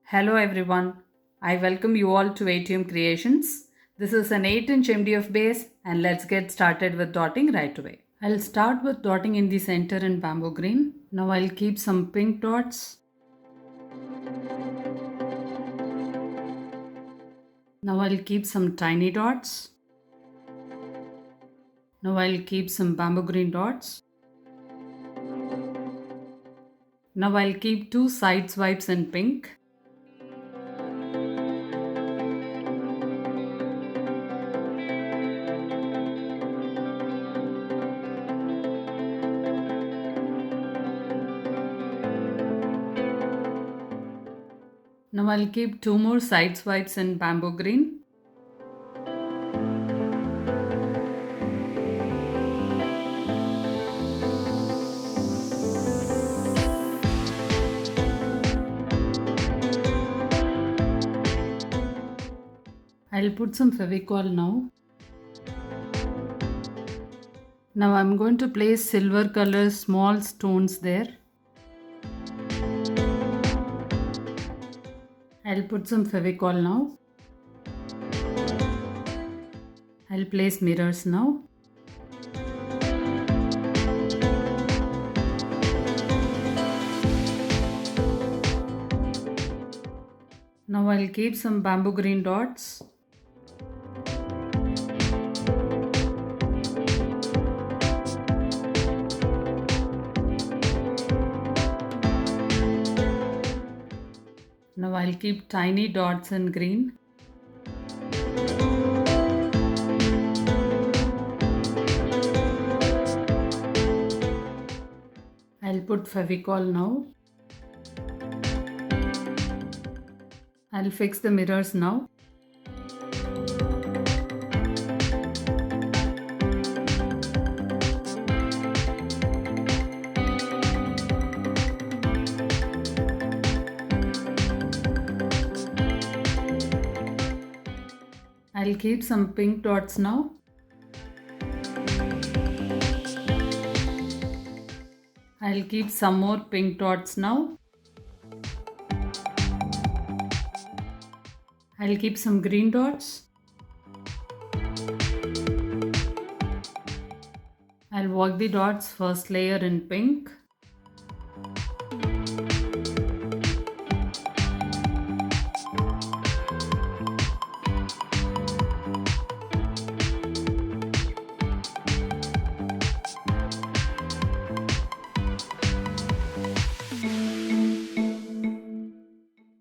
Hello everyone, I welcome you all to ATM Creations. This is an 8-inch MDF base and let's get started with dotting right away. I'll start with dotting in the center in bamboo green. Now I'll keep some pink dots. Now I'll keep some tiny dots. Now I'll keep some bamboo green dots. Now I'll keep two side swipes in pink. Now I'll keep two more side swipes in bamboo green. I'll put some Fevicol now. Now I'm going to place silver color small stones there. I'll put some Fevicol now. I'll place mirrors now. Now I'll keep some bamboo green dots. Now I'll keep tiny dots in green. I'll put Fevicol now. I'll fix the mirrors now. I'll keep some pink dots now. I'll keep some more pink dots now. I'll keep some green dots. I'll work the dots first layer in pink.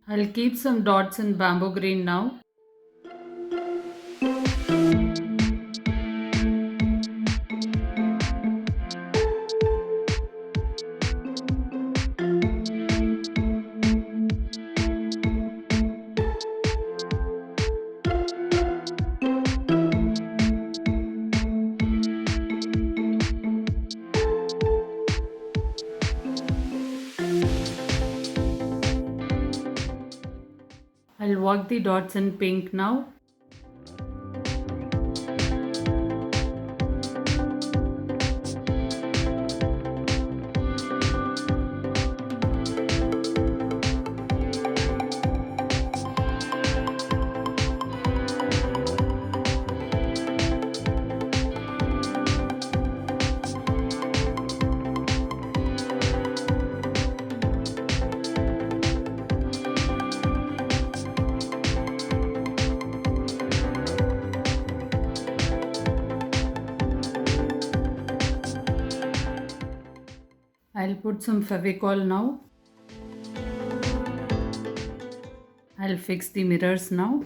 I'll keep some dots in bamboo green now. I'll work the dots in pink now. I'll put some Fevicol now. I'll fix the mirrors now.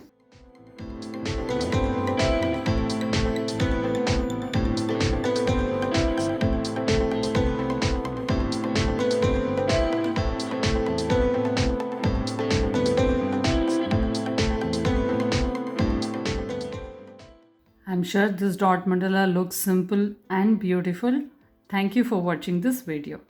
I'm sure this dot mandala looks simple and beautiful. Thank you for watching this video.